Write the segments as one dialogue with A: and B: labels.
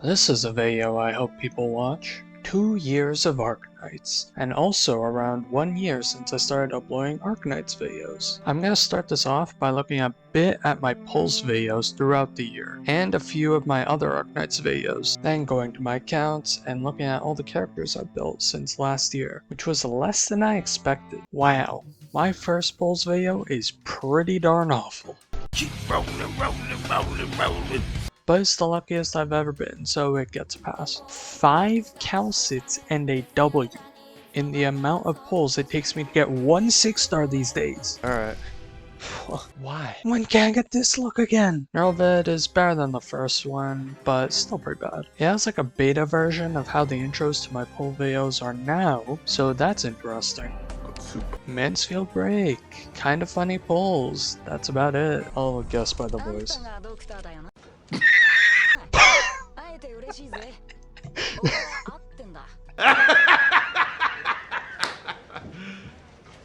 A: This is a video I hope people watch. 2 years of Arknights, and also around 1 year since I started uploading Arknights videos. I'm gonna start this off by looking a bit at my Pulse videos throughout the year, and a few of my other Arknights videos, then going to my accounts and looking at all the characters I've built since last year, which was less than I expected. Wow, my first Pulse video is pretty darn awful.
B: Keep rolling.
A: But it's the luckiest I've ever been, so it gets past. 5 Calcits and a W in the amount of pulls it takes me to get 1 6-star these days. Alright. Why? When can I get this look again? Neurovid is better than the first one, but still pretty bad. It has like a beta version of how the intros to my pull videos are now, so that's interesting. Mansfield Break. Kinda funny pulls. That's about it. I'll guess by the voice.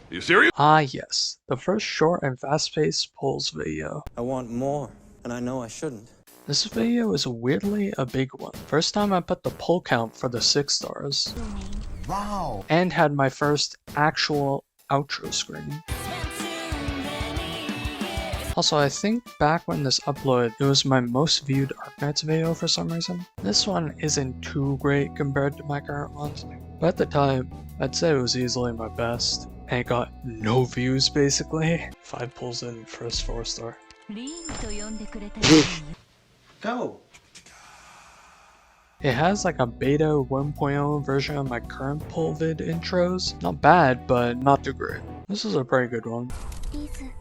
B: You serious?
A: Ah yes, the first short and fast-paced pulls video.
C: I want more, and I know I shouldn't.
A: This video is weirdly a big one. First time I put the pull count for the 6 stars.
B: Wow.
A: And had my first actual outro screen. Also, I think back when this uploaded, it was my most viewed Arknights video for some reason. This one isn't too great compared to my current ones, but at the time, I'd say it was easily my best. And it got no views basically. 5 pulls in, first 4-star.
C: Go!
A: It has like a beta 1.0 version of my current pull vid intros. Not bad, but not too great. This is a pretty good one.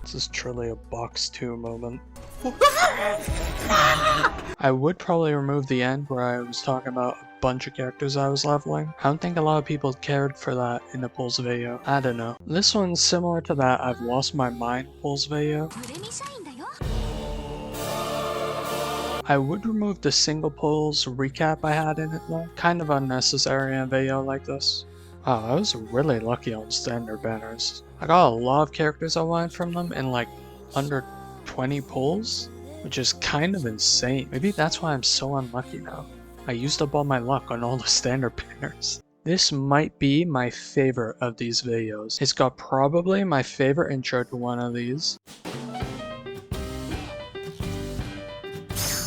A: This is truly a box 2 moment. I would probably remove the end where I was talking about a bunch of characters I was leveling. I don't think a lot of people cared for that in the Pulse video. I don't know. This one's similar to that I've lost my mind Pulse video. I would remove the single pulls recap I had in it though. Kind of unnecessary in a video like this. Wow, I was really lucky on standard banners. I got a lot of characters I wanted from them in like under 20 pulls, which is kind of insane. Maybe that's why I'm so unlucky now. I used up all my luck on all the standard banners. This might be my favorite of these videos. It's got probably my favorite intro to one of these.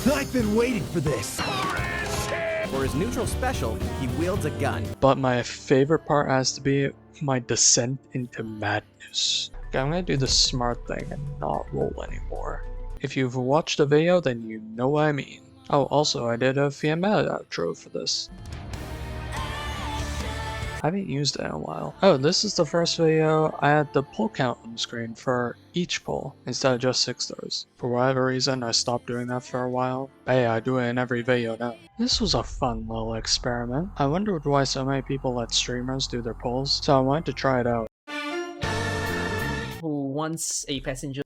D: I've been waiting for this! For his neutral special, he wields a gun.
A: But my favorite part has to be my descent into madness. Okay, I'm gonna do the smart thing and not roll anymore. If you've watched the video, then you know what I mean. Oh, also, I did a Fiametta outro for this. I haven't used it in a while. Oh, this is the first video I had the pull count on the screen for each pull instead of just 6 stars. For whatever reason, I stopped doing that for a while. But yeah, I do it in every video now. This was a fun little experiment. I wondered why so many people let streamers do their pulls, so I wanted to try it out.
E: Who wants a passenger?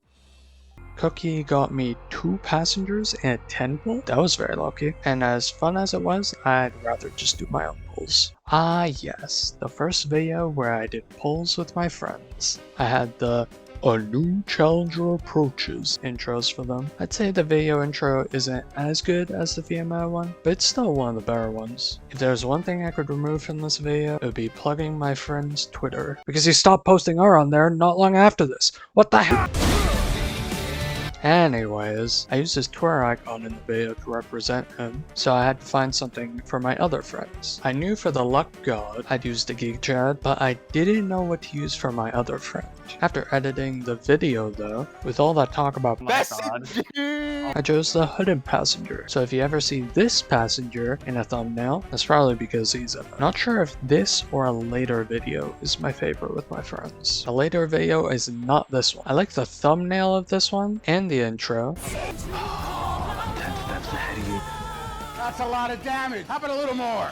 A: Cookie got me 2 passengers and a 10 pull. That was very lucky. And as fun as it was, I'd rather just do my own pulls. Ah yes, the first video where I did pulls with my friends. I had the "A New Challenger Approaches" intros for them. I'd say the video intro isn't as good as the VMI one, but it's still one of the better ones. If there's one thing I could remove from this video, it would be plugging my friend's Twitter. Because he stopped posting R on there not long after this. What the hell? Anyways, I used his Twitter icon in the video to represent him, so I had to find something for my other friends. I knew for the luck god I'd use the Geek Chad, but I didn't know what to use for my other friend. After editing the video though, with all that talk about my god, I chose the hooded passenger. So if you ever see this passenger in a thumbnail, that's probably because he's in it. Not sure if this or a later video is my favorite with my friends. The later video is not this one. I like the thumbnail of this one and the intro.
B: That's a lot of damage. How about a little more?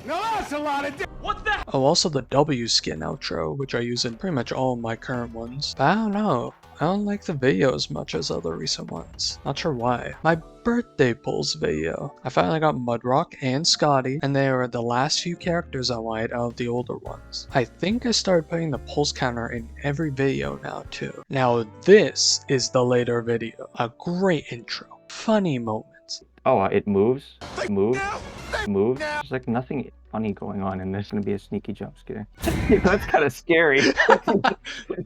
B: No, that's a lot of damage. What the?
A: Oh, also the W skin outro, which I use in pretty much all of my current ones. But I don't know. I don't like the video as much as other recent ones. Not sure why. My birthday pulls video. I finally got Mudrock and Scotty, and they were the last few characters I wanted out of the older ones. I think I started putting the pulse counter in every video now too. Now this is the later video. A great intro. Funny moments.
E: Oh, it moves, moves, moves. There's like nothing funny going on, and there's gonna be a sneaky jump scare. That's kind of scary.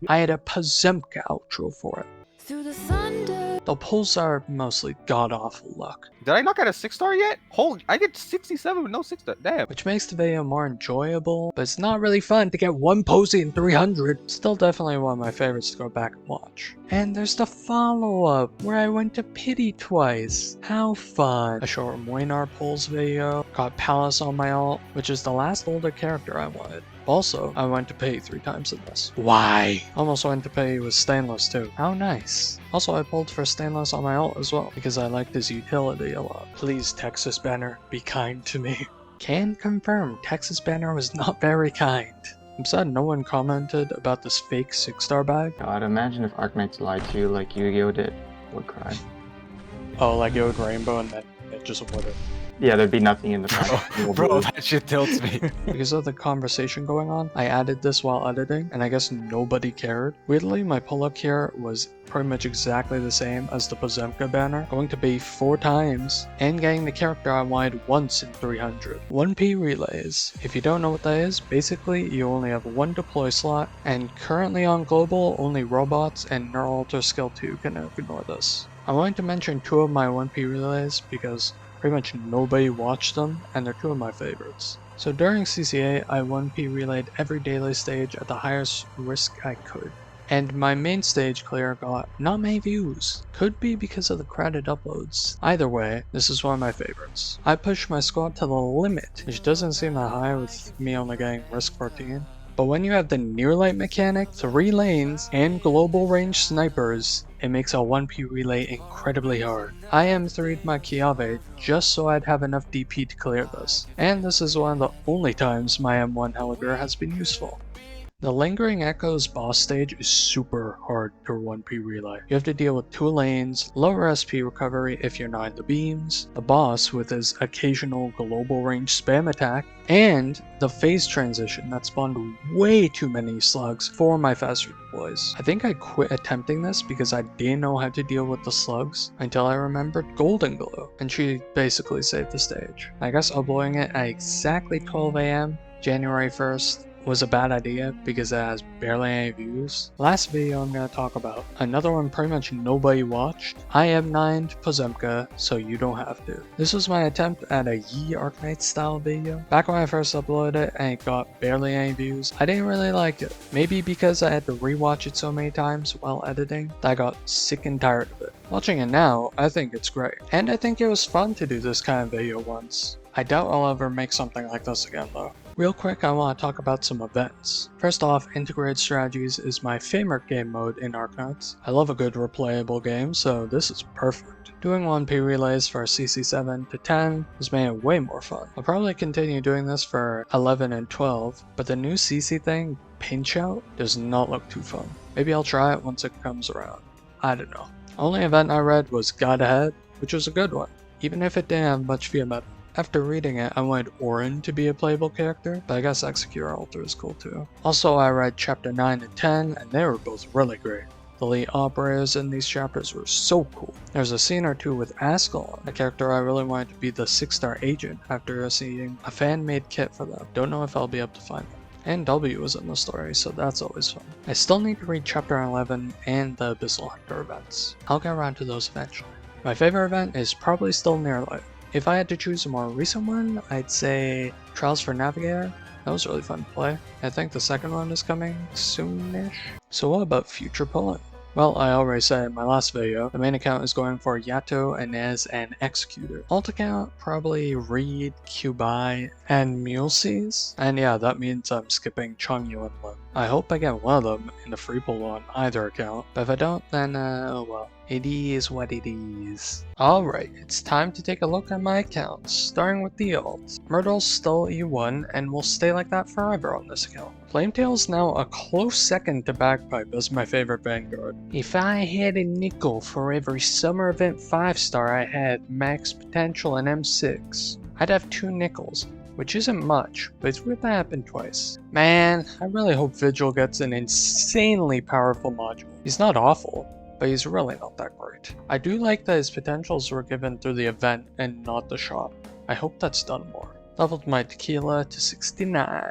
A: I had a Pazemka outro for it.
F: Through the thunder.
A: The pulls are mostly god-awful luck,
G: Did I not get a 6-star yet? Holy, I get 67 with no 6-star. Damn.
A: which makes the video more enjoyable, but it's not really fun to get one posy in 300. Still definitely one of my favorites to go back and watch. And there's the follow-up, where I went to Pity twice. How fun. A short Moinar pulls video, got Palace on my alt, which is the last older character I wanted. Also, I went to pay 3 times in this. Why? Almost went to pay with Stainless too. How nice. Also, I pulled for Stainless on my alt as well, because I liked his utility a lot. Please, Texas Banner, be kind to me. Can confirm, Texas Banner was not very kind. I'm sad no one commented about this fake 6-star bag.
E: God, imagine if Arknights lied to you like Yu-Gi-Oh did. Would cry.
A: Oh, like it would rainbow and then it just wouldn't.
E: Yeah, there'd be nothing in the pack.
G: Bro, that shit tilts me.
A: Because of the conversation going on, I added this while editing, and I guess nobody cared. Weirdly, my pull-up here was pretty much exactly the same as the Pazemka banner, going to be 4 times, and getting the character I wanted once in 300. 1P relays. If you don't know what that is, basically you only have 1 deploy slot, and currently on global, only robots and Neuralter Skill 2 can ignore this. I wanted to mention 2 of my 1P relays because pretty much nobody watched them, and they're 2 of my favorites. So during CCA, I 1P relayed every daily stage at the highest risk I could. And my main stage clear got not many views. Could be because of the crowded uploads. Either way, this is one of my favorites. I pushed my squad to the limit, which doesn't seem that high with me only getting risk 14. But when you have the near light mechanic, 3 lanes, and global range snipers, it makes a 1P relay incredibly hard. I M3'd my Chiave just so I'd have enough DP to clear this, and this is one of the only times my M1 Heliger has been useful. The Lingering Echoes boss stage is super hard to 1P relay. You have to deal with 2 lanes, lower SP recovery if you're not in the beams, the boss with his occasional global range spam attack, and the phase transition that spawned way too many slugs for my faster deploys. I think I quit attempting this because I didn't know how to deal with the slugs until I remembered Golden Glow, and she basically saved the stage. I guess uploading it at exactly 12 AM, January 1st, was a bad idea because it has barely any views. Last video I'm going to talk about, another one pretty much nobody watched. I M9'd Pazemka, so you don't have to. This was my attempt at a Years of Arknights style video. Back when I first uploaded it and it got barely any views, I didn't really like it. Maybe because I had to rewatch it so many times while editing that I got sick and tired of it. Watching it now, I think it's great. And I think it was fun to do this kind of video once. I doubt I'll ever make something like this again though. Real quick, I want to talk about some events. First off, Integrated Strategies is my favorite game mode in Arknights. I love a good replayable game, so this is perfect. Doing 1P relays for CC7 to 10 has made it way more fun. I'll probably continue doing this for 11 and 12, but the new CC thing, Pinch Out, does not look too fun. Maybe I'll try it once it comes around. I don't know. Only event I read was God Ahead, which was a good one, even if it didn't have much via meta. After reading it, I wanted Orin to be a playable character, but I guess Execute Alter is cool too. Also, I read Chapter 9 and 10, and they were both really great. The lead operators in these chapters were so cool. There's a scene or 2 with Askel, a character I really wanted to be the 6-star agent after seeing a fan-made kit for them. Don't know if I'll be able to find them. And W was in the story, so that's always fun. I still need to read Chapter 11 and the Abyssal Hunter events. I'll get around to those eventually. My favorite event is probably still Nearlight. If I had to choose a more recent one, I'd say Trials for Navigator. That was really fun to play. I think the second one is coming soonish. So what about future pulling? Well, I already said in my last video, the main account is going for Yato and as an Executor. Alt account, probably Reed, Cubai, and Mulesies. And yeah, that means I'm skipping Changyu and Lim. I hope I get one of them in the free pull on either account, but if I don't, then oh well. It is what it is. Alright, it's time to take a look at my accounts, starting with the alt. Myrtle's still E1 and will stay like that forever on this account. Flametail's now a close second to Bagpipe as my favorite Vanguard. If I had a nickel for every summer event 5-star I had max potential in M6, I'd have 2 nickels, which isn't much, but it's weird that happened twice. Man, I really hope Vigil gets an insanely powerful module. He's not awful, but but he's really not that great. I do like that his potentials were given through the event and not the shop. I hope that's done more. Leveled my tequila to 69.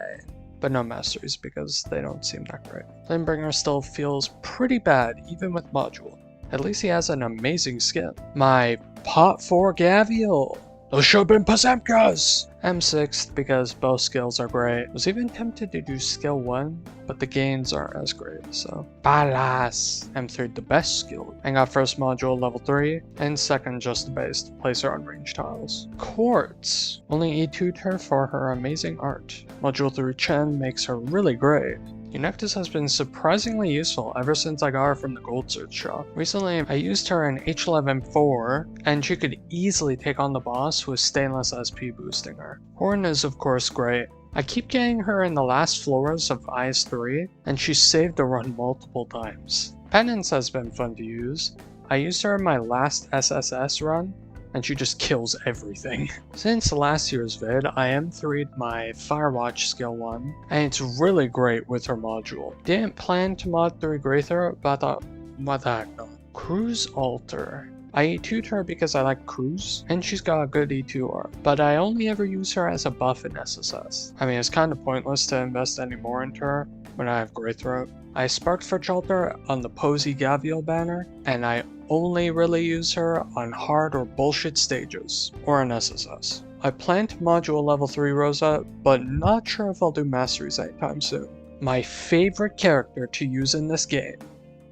A: But no masteries because they don't seem that great. Flamebringer still feels pretty bad even with module. At least he has an amazing skin. My pot 4 Gavial. Those should have been Pazemkas! M6th because both skills are great. Was even tempted to do skill 1, but the gains aren't as great, so. Balas! M3 the best skill. And got first module level 3, and second just the base to place her on range tiles. Quartz! Only E2'd her for her amazing art. Module 3 Chen makes her really great. Eunectus has been surprisingly useful ever since I got her from the Gold Search shop. Recently, I used her in H11-4, and she could easily take on the boss with stainless SP boosting her. Horn is of course great. I keep getting her in the last floors of IS-3, and she saved the run multiple times. Penance has been fun to use. I used her in my last SSS run, and she just kills everything. Since last year's vid, I M3'd my Firewatch skill 1, and it's really great with her module. Didn't plan to mod 3 Grayther, but I thought, what the heck no. Cruise Alter. I E2'd her because I like Cruise, and she's got a good E2R, but I only ever use her as a buff in SSS. I mean, it's kinda pointless to invest any more into her when I have Greythroat. I sparked for Shelter on the Posey Gavial banner, and I only really use her on hard or bullshit stages, or in SSS. I plan to module level 3 Rosa, but not sure if I'll do masteries anytime soon. My favorite character to use in this game,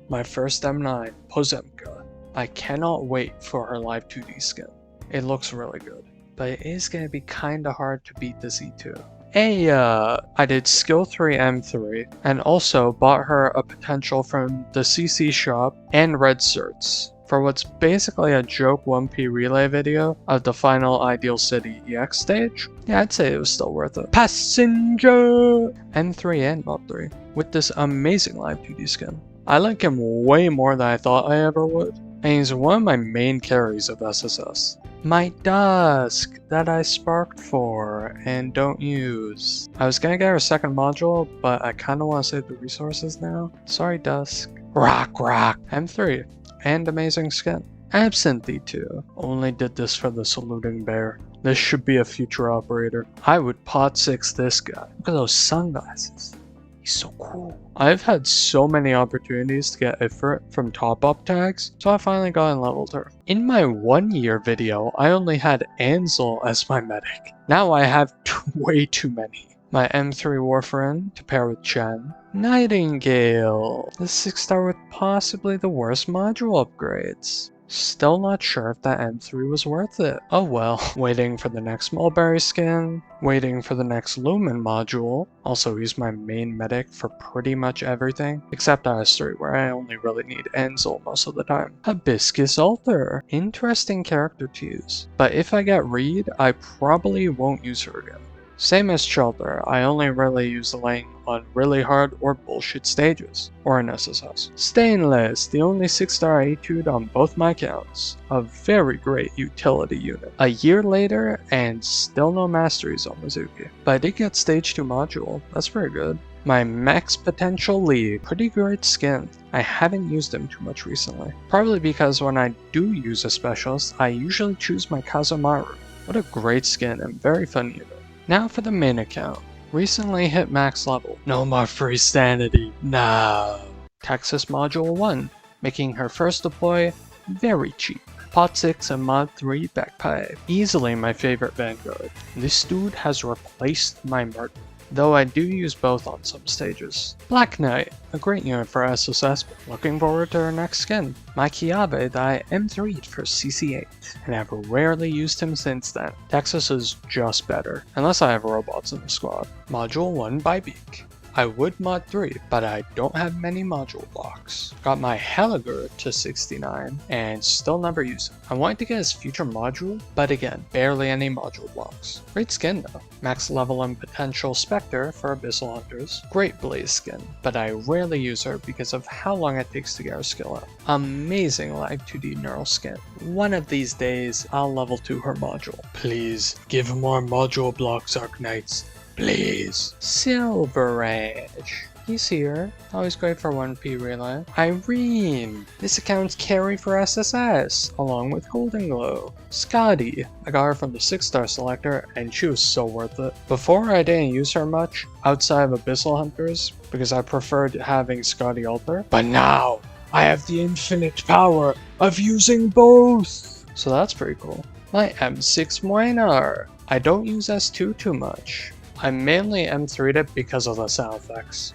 A: my first M9, Pozemka. I cannot wait for her live 2D skin. It looks really good, but it is going to be kinda hard to beat this E2. I did skill 3 M3 and also bought her a potential from the CC shop and Red Certs for what's basically a joke 1P relay video of the final Ideal City EX stage. Yeah, I'd say it was still worth it. Passenger! M3 and Mod 3 with this amazing live 2D skin. I like him way more than I thought I ever would, and he's one of my main carries of SSS. My Dusk that I sparked for and don't use. I was gonna get her second module, but I kinda wanna save the resources now. Sorry Dusk. Rock. M3 and amazing skin. Absinthe 2. Only did this for the saluting bear. This should be a future operator. I would pot 6 this guy. Look at those sunglasses. He's so cool. I've had so many opportunities to get Ifrit from top up tags, so I finally got and leveled her. In my 1 year video, I only had Ansel as my medic. Now I have way too many. My M3 Warfarin to pair with Chen. Nightingale. The 6-star with possibly the worst module upgrades. Still not sure if that M3 was worth it. Oh well. Waiting for the next Mulberry skin. Waiting for the next Lumen module. Also, he's my main medic for pretty much everything. Except IS3 where I only really need Ansel most of the time. Hibiscus Alter. Interesting character to use. But if I get Reed, I probably won't use her again. Same as Shelter, I only really use the lane on really hard or bullshit stages, or in SSS. Stainless, the only 6-star A2'd on both my accounts. A very great utility unit. A year later, and still no masteries on Mizuki. But I did get stage 2 module, that's pretty good. My Max Potential Lee, pretty great skin. I haven't used him too much recently. Probably because when I do use a specialist, I usually choose my Kazumaru. What a great skin and very fun unit. Now for the main account. Recently hit max level. No more free sanity. No. Texas Module 1, making her first deploy very cheap. Pot 6 and Mod 3 Backpipe. Easily my favorite Vanguard. This dude has replaced my Martin, though I do use both on some stages. Black Knight, a great unit for SSS, but looking forward to her next skin. My Kiabe that I M3'd for CC8, and have rarely used him since then. Texas is just better, unless I have robots in the squad. Module 1 by Beak. I would mod 3, but I don't have many module blocks. Got my Heliger to 69, and still never use it. I wanted to get his future module, but again, barely any module blocks. Great skin though. Max level and potential Spectre for Abyssal Hunters. Great Blaze skin, but I rarely use her because of how long it takes to get her skill up. Amazing live 2D neural skin. One of these days, I'll level 2 her module. Please, give more module blocks, Arknights. Please. Silver Edge. He's here. Always great for 1P relay. Irene. This account's carry for SSS, along with Golden Glow. Scotty. I got her from the 6-star selector, and she was so worth it. Before, I didn't use her much, outside of Abyssal Hunters, because I preferred having Scotty Alter. But now, I have the infinite power of using both! So that's pretty cool. My M6 Moinar. I don't use S2 too much. I mainly M3'd it because of the sound effects.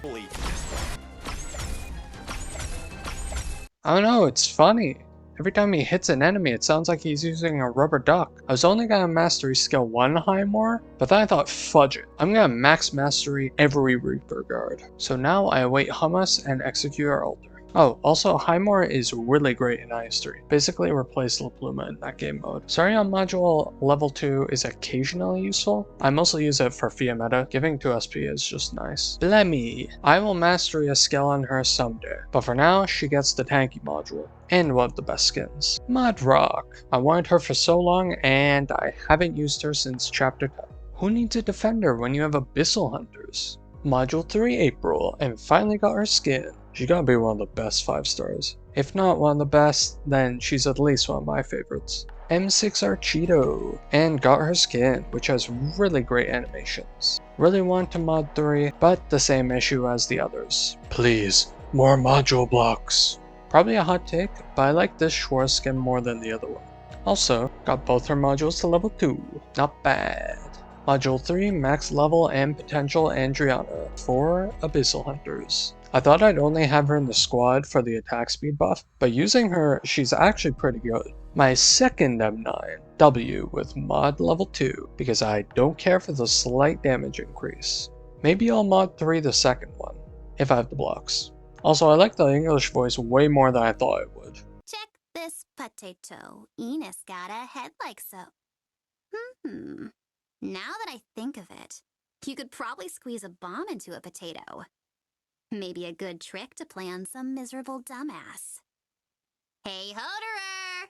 A: I don't know, it's funny. Every time he hits an enemy, it sounds like he's using a rubber duck. I was only gonna mastery skill 1 Highmore, but then I thought, fudge it. I'm gonna max mastery every Reaper guard. So now I await Hummus and Executor Alter. Oh, also Highmore is really great in IS3. Basically replace La Pluma in that game mode. Sarion module level 2 is occasionally useful. I mostly use it for Fia meta. Giving 2 SP is just nice. Blemmy. I will mastery a skill on her someday. But for now, she gets the tanky module. And one of the best skins. Mudrock. I wanted her for so long and I haven't used her since chapter 10. Who needs a defender when you have Abyssal Hunters? Module 3 April, and finally got her skin. She gotta be one of the best 5 stars. If not one of the best, then she's at least one of my favorites. M6 Archeeto, and got her skin, which has really great animations. Really want to mod 3, but the same issue as the others. Please, more module blocks. Probably a hot take, but I like this Schwarz skin more than the other one. Also, got both her modules to level 2. Not bad. Module 3, max level and potential Andriana for Abyssal Hunters. I thought I'd only have her in the squad for the attack speed buff, but using her, she's actually pretty good. My second M9, W with mod level 2, because I don't care for the slight damage increase. Maybe I'll mod 3 the second one, if I have the blocks. Also, I like the English voice way more than I thought I would.
F: Check this potato. Enos got a head like so. Now that I think of it, you could probably squeeze a bomb into a potato. Maybe a good trick to play on some miserable dumbass. Hey, Hoderer!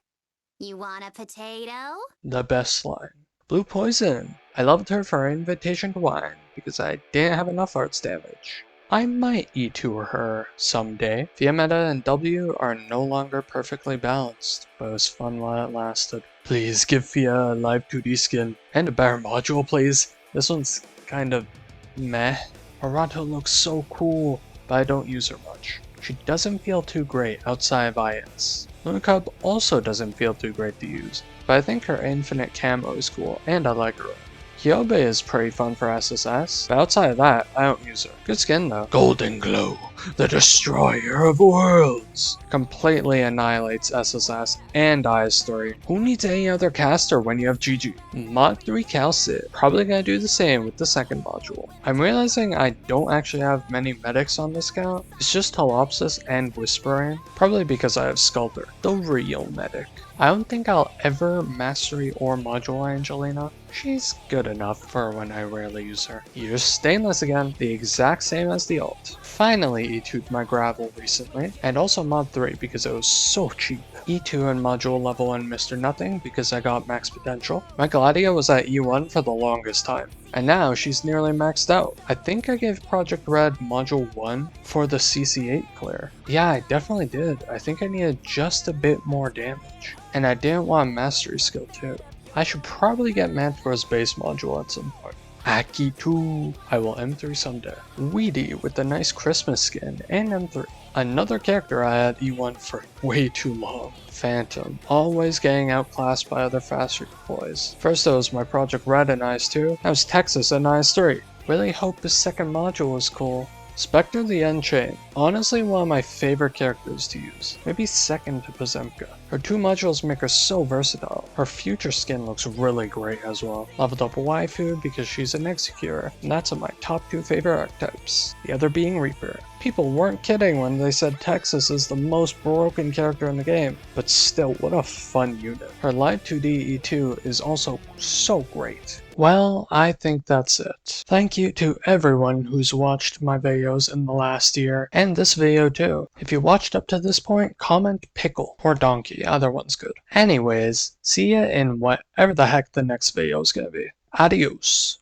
F: You want a potato?
A: The best line. Blue Poison. I loved her for her invitation to wine, because I didn't have enough arts damage. I might E2 her someday. Fia meta and W are no longer perfectly balanced, but it was fun while it lasted. Please give Fia a live 2D skin and a better module, please. This one's kind of meh. Arato looks so cool, but I don't use her much. She doesn't feel too great outside of IS. Lunacub also doesn't feel too great to use, but I think her infinite camo is cool, and I like her. Kyobe is pretty fun for SSS, but outside of that, I don't use her. Good skin though. Golden Glow, the destroyer of worlds. Completely annihilates SSS and IS3. Who needs any other caster when you have GG? Mod 3 Calcit. Probably gonna do the same with the second module. I'm realizing I don't actually have many medics on this account. It's just Telopsis and Whispering. Probably because I have Sculptor, the real medic. I don't think I'll ever mastery or module Angelina. She's good enough for when I rarely use her. Years Stainless again, the exact same as the ult. Finally E2'd my Gravel recently, and also mod 3 because it was so cheap. E2 and module level and Mr. Nothing because I got max potential. My Gladia was at E1 for the longest time, and now she's nearly maxed out. I think I gave Project Red module 1 for the CC8 clear. Yeah, I definitely did. I think I needed just a bit more damage. And I didn't want mastery skill too. I should probably get Manticore's base module at some point. Aki 2. I will M3 someday. Weedy with the nice Christmas skin and M3. Another character I had E1 for way too long. Phantom. Always getting outclassed by other fast redeploys. First it was my Project Red and IS2. Now it's Texas and IS3. Really hope the second module was cool. Spectre the Unchained. Honestly one of my favorite characters to use. Maybe second to Pozemka. Her 2 modules make her so versatile. Her future skin looks really great as well. Leveled up a waifu because she's an Executor, and that's of my top 2 favorite archetypes. The other being Reaper. People weren't kidding when they said Texas is the most broken character in the game, but still, what a fun unit. Her live 2D E2 is also so great. Well, I think that's it. Thank you to everyone who's watched my videos in the last year, and this video too. If you watched up to this point, comment pickle or donkey, either one's good. Anyways, see ya in whatever the heck the next video is gonna be. Adios.